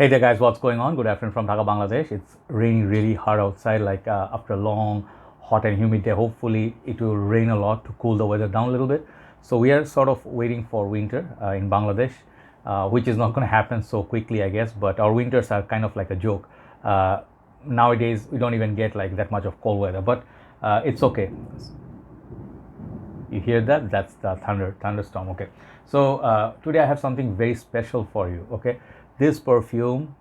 Hey there guys, what's going on? Good afternoon from Dhaka, Bangladesh. It's raining really hard outside, after a long, hot and humid day. Hopefully it will rain a lot to cool the weather down a little bit. So we are sort of waiting for winter in Bangladesh, which is not going to happen so quickly, I guess. But our winters are kind of like a joke. Nowadays, we don't even get like that much of cold weather, but it's okay. You hear that? That's the thunderstorm. Okay. So today I have something very special for you. Okay. This perfume,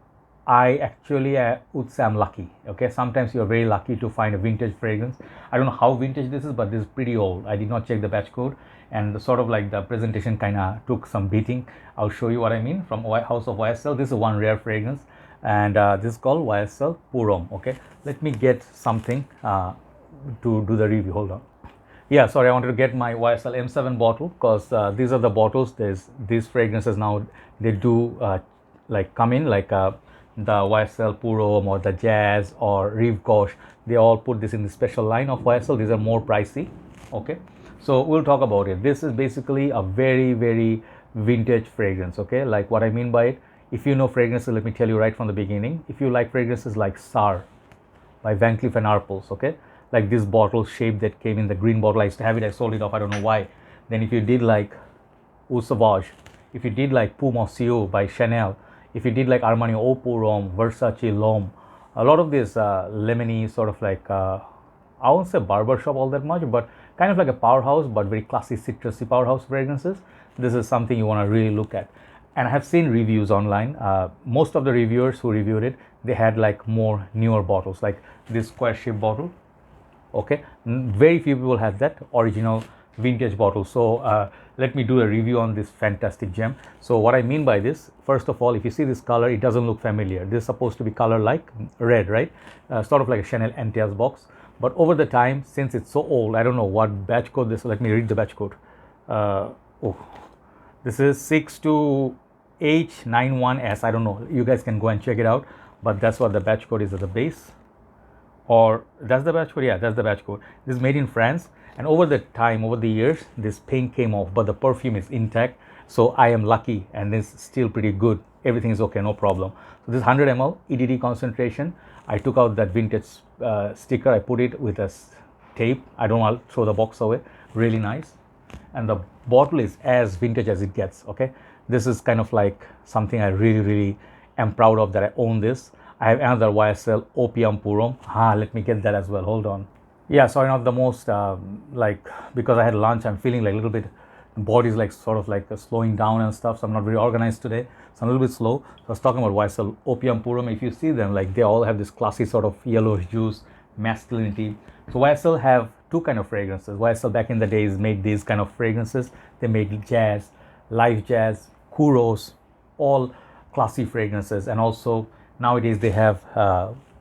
I actually would say I'm lucky. Okay. Sometimes you're very lucky to find a vintage fragrance. I don't know how vintage this is, but this is pretty old. I did not check the batch code, and the presentation kind of took some beating. I'll show you what I mean from House of YSL. This is one rare fragrance, and this is called YSL Pour Homme. Okay. Let me get something to do the review. Hold on. Yeah, sorry, I wanted to get my YSL M7 bottle because these are the bottles. These fragrances now, they do come in the YSL Pour Homme or the Jazz or Rive Gauche. They all put this in the special line of YSL. These are more pricey. Okay, so we'll talk about it. This is basically a very, very vintage fragrance. Okay, like what I mean by it. If you know fragrances, let me tell you right from the beginning. If you like fragrances like SAR by Van Cleef & Arpels, okay, like this bottle shape that came in the green bottle. I used to have it, I sold it off, I don't know why. Then if you did like Eau Sauvage, if you did like Pour Monsieur by Chanel, if you did like Armani Eau Pour Homme, Versace L'Homme, a lot of this lemony sort of I won't say barbershop all that much, but kind of like a powerhouse, but very classy citrusy powerhouse fragrances. This is something you want to really look at. And I have seen reviews online. Most of the reviewers who reviewed it, they had like more newer bottles, like this square shaped bottle. Okay, very few people have that original vintage bottle. So let me do a review on this fantastic gem. So what I mean by this, first of all, if you see this color, it doesn't look familiar. This is supposed to be color like red, right? Sort of like a Chanel Antias box, but over the time, since it's so old, I don't know what batch code this. Let me read the batch code. This is 62H91S. I don't know, you guys can go and check it out, but that's what the batch code is at the base. Or that's the batch code. Yeah, that's the batch code. This is made in France, and over the years, this paint came off, but the perfume is intact. So I am lucky, and this is still pretty good. Everything is okay, no problem. So this 100 ml EDD concentration. I took out that vintage sticker. I put it with a tape. I don't want to throw the box away. Really nice, and the bottle is as vintage as it gets. Okay, this is kind of like something I really am proud of, that I own this. I have another YSL Opium Pour Homme. Let me get that as well. Hold on. Yeah, sorry, not the most, because I had lunch, I'm feeling like a little bit, the body's like sort of like slowing down and stuff. So I'm not very organized today. So I'm a little bit slow. So I was talking about YSL Opium Pour Homme. If you see them, like they all have this classy sort of yellowish juice, masculinity. So YSL have two kind of fragrances. YSL back in the days made these kind of fragrances. They made jazz, live jazz, Kuros, all classy fragrances. And also, nowadays they have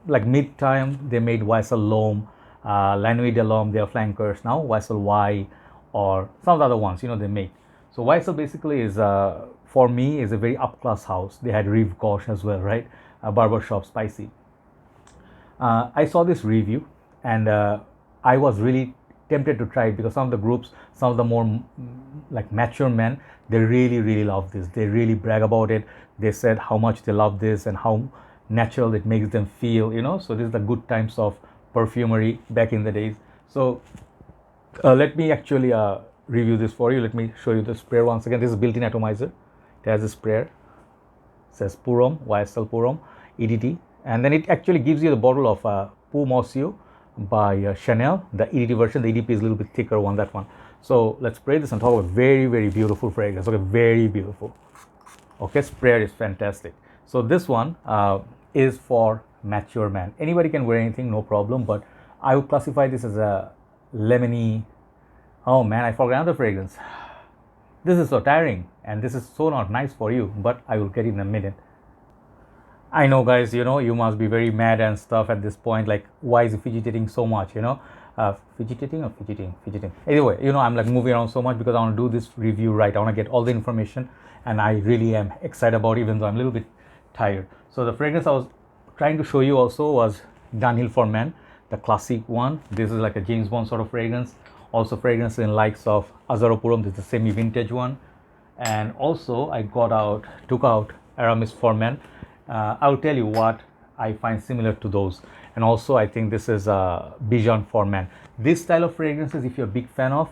like mid-time they made YSL L'Homme, La Nuit de l'Homme, their flankers. Now YSL Y or some of the other ones, they make. So YSL basically is for me is a very up-class house. They had Rive Gauche as well, right? Barbershop spicy. I saw this review and I was really tempted to try it because some of the groups, some of the more like mature men, they really love this. They really brag about it. They said how much they love this and how natural it makes them feel, so this is the good times of perfumery back in the days. So let me actually review this for you. Let me show you the sprayer once again. This is built-in atomizer. It has a sprayer. It says Pour Homme, YSL Pour Homme EDT, and then it actually gives you the bottle of Pour Monsieur by Chanel, the EDT version. The EDP is a little bit thicker one, that one. So let's spray this on top of a very beautiful fragrance. Okay, very beautiful. Okay, sprayer is fantastic. So this one is for mature man. Anybody can wear anything, no problem, but I would classify this as a lemony. Oh man, I forgot another fragrance. This is so tiring and this is so not nice for you, but I will get it in a minute. I know guys, you must be very mad and stuff at this point, like why is he fidgeting so much, fidgeting. Anyway, I'm like moving around so much because I want to do this review right. I want to get all the information and I really am excited about it, even though I'm a little bit tired. So the fragrance I was trying to show you also was Dunhill for Men, the classic one. This is like a James Bond sort of fragrance. Also fragrance in likes of Azzaro Pour Homme. This is a semi-vintage one. And also I took out Aramis for Men. I'll tell you what I find similar to those. And also I think this is Bijan for men. This style of fragrances, if you're a big fan of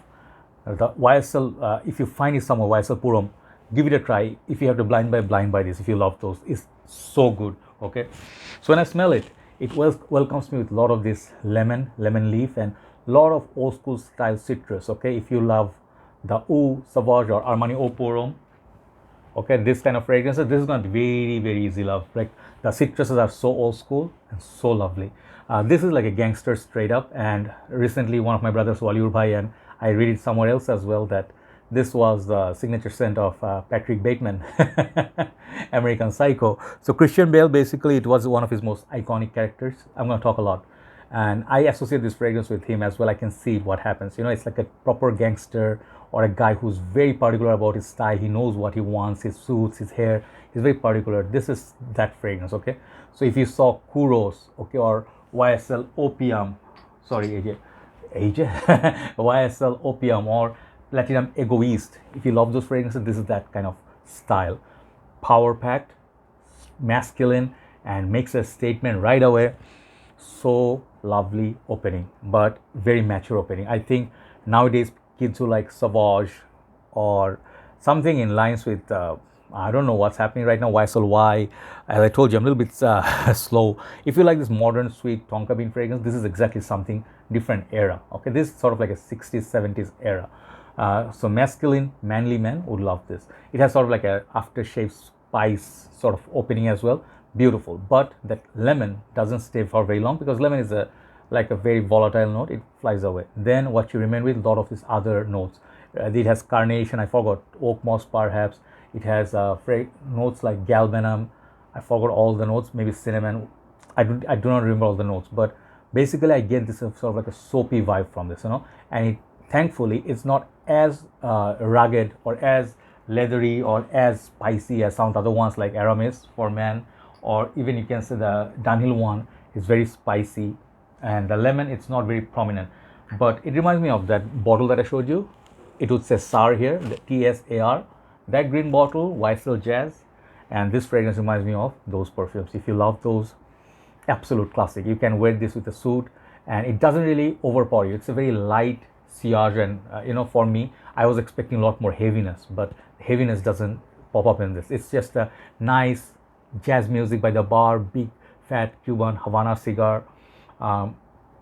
the YSL, if you find it somewhere, YSL Pour Homme, give it a try. If you have to blind buy this. If you love those, it's so good. Okay, so when I smell it, it welcomes me with a lot of this lemon leaf, and a lot of old school style citrus. Okay, if you love the Eau Sauvage or Armani Eau Pour Homme, okay, this kind of fragrances, this is going to be very easy love. Like the citruses are so old school and so lovely. This is like a gangster straight up, and recently one of my brothers, Waliur Bhai, and I read it somewhere else as well, that this was the signature scent of Patrick Bateman, American Psycho. So Christian Bale, basically, it was one of his most iconic characters. I'm going to talk a lot. And I associate this fragrance with him as well. I can see what happens. You know, it's like a proper gangster or a guy who's very particular about his style. He knows what he wants, his suits, his hair. He's very particular. This is that fragrance, okay? So if you saw Kuros, okay, or YSL Opium, sorry, YSL Opium or Platinum Egoist, if you love those fragrances, this is that kind of style. Power packed, masculine, and makes a statement right away. So lovely opening, but very mature opening. I think nowadays kids who like Sauvage or something in lines with I don't know what's happening right now, YSL Y, as I told you, I'm a little bit slow. If you like this modern sweet tonka bean fragrance, this is exactly something different era. Okay, this is sort of like a 60s 70s era. So masculine, manly men would love this. It has sort of like a aftershave spice sort of opening as well. Beautiful, but that lemon doesn't stay for very long, because lemon is like a very volatile note. It flies away. Then what you remain with, a lot of these other notes. It has carnation, I forgot, oak moss perhaps. It has notes like galbanum. I forgot all the notes, maybe cinnamon. I do not remember all the notes, but basically I get this sort of like a soapy vibe from this, you know. And it, thankfully, it's not as rugged or as leathery or as spicy as some of the other ones like Aramis for men, or even you can say the Dunhill one is very spicy, and the lemon, it's not very prominent. But it reminds me of that bottle that I showed you. It would say SAR here, the TSAR, that green bottle, YSL Jazz, and this fragrance reminds me of those perfumes. If you love those, absolute classic. You can wear this with a suit, and it doesn't really overpower you. It's a very light sillage, and you know, for me, I was expecting a lot more heaviness, but heaviness doesn't pop up in this. It's just a nice jazz music by the bar, big fat Cuban Havana cigar.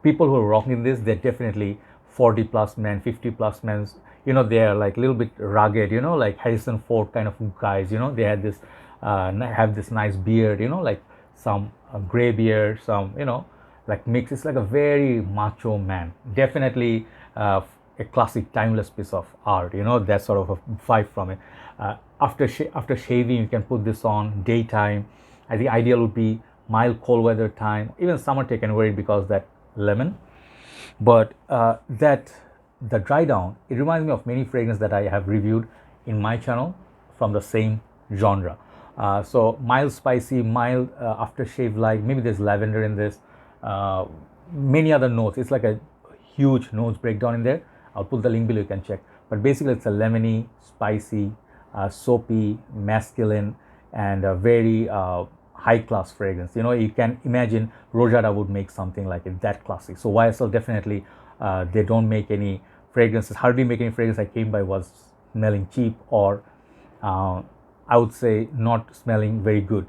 People who are rocking this, they're definitely 40 plus men, 50 plus men. You know, they're like a little bit rugged, you know, like Harrison Ford kind of guys. You know, they had this have this nice beard, you know, like some gray beard, some, you know, like mix. It's like a very macho man. Definitely a classic, timeless piece of art. You know, that sort of a vibe from it. After shaving, you can put this on daytime. I think ideal would be mild cold weather time. Even summer they can wear it because that lemon. But the dry down, it reminds me of many fragrances that I have reviewed in my channel from the same genre. So mild spicy, mild aftershave like, maybe there's lavender in this, many other notes. It's like a huge notes breakdown in there. I'll put the link below, you can check. But basically it's a lemony, spicy, soapy, masculine, and a very high class fragrance. You know, you can imagine Rojada would make something like it, that classic. So YSL definitely, they don't make any fragrances, hardly make any fragrance I came by was smelling cheap, or I would say not smelling very good.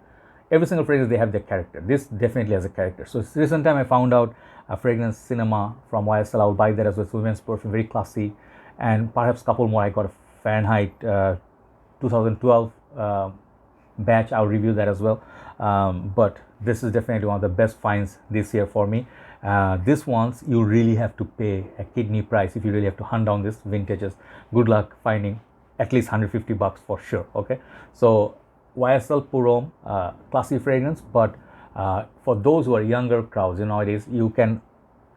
Every single fragrance, they have their character. This definitely has a character. So recent time I found out a fragrance Cinema from YSL. I'll buy that as well. Women's perfume, very classy, and perhaps a couple more. I got a Fahrenheit 2012 batch. I'll review that as well. But this is definitely one of the best finds this year for me. This ones you really have to pay a kidney price if you really have to hunt down these vintages. Good luck finding at least 150 bucks for sure. Okay, so YSL Pour Homme, classy fragrance, but for those who are younger crowds, you know, nowadays you can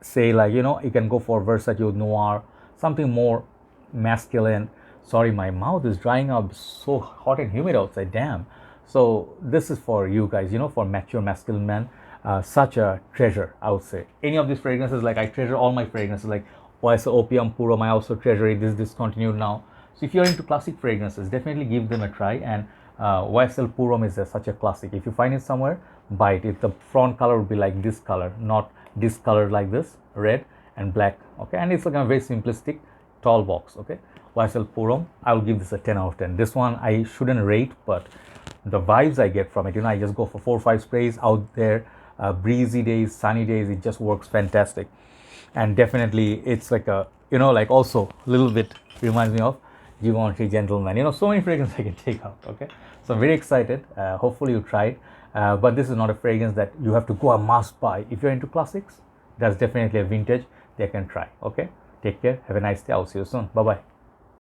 say, like, you know, you can go for Versatile Noir, something more masculine. Sorry, my mouth is drying up, so hot and humid outside, damn. So this is for you guys, you know, for mature masculine men. Such a treasure, I would say. Any of these fragrances, like I treasure all my fragrances, like YSL Opium Pour Homme, I also treasure it. This is discontinued now. So if you're into classic fragrances, definitely give them a try. And YSL Pour Homme is such a classic. If you find it somewhere, buy it. If the front color would be like this color, not discolored like this, red and black, okay, and it's like a very simplistic tall box, okay. YSL Pour Homme, I will give this a 10 out of 10. This one I shouldn't rate, but the vibes I get from it, you know, I just go for 4 or 5 sprays out there, breezy days, sunny days, it just works fantastic. And definitely it's like a, you know, like also a little bit reminds me of Givenchy Gentleman, you know, so many fragrances I can take out, okay. So I'm very excited. Hopefully you try it, but this is not a fragrance that you have to go a must buy. If you're into classics, that's definitely a vintage they can try, okay. Take care, have a nice day, I'll see you soon, bye bye.